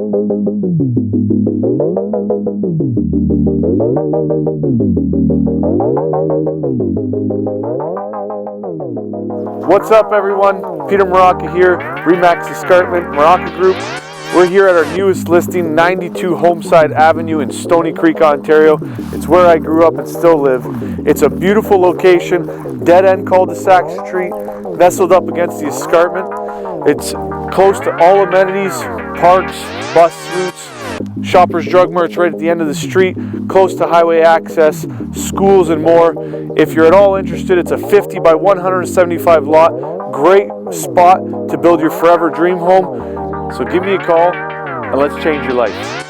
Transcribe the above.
What's up, everyone? Peter Maraca here, Remax Escarpment, Maraca Group. We're here at our newest listing, 92 Homeside Avenue in Stoney Creek, Ontario. It's where I grew up and still live. It's a beautiful location, dead-end cul-de-sac street, nestled up against the escarpment. It's close to all amenities, parks, bus routes, Shoppers Drug Mart's right at the end of the street, close to highway access, schools and more. If you're at all interested, it's a 50 by 175 lot. Great spot to build your forever dream home. So give me a call and let's change your life.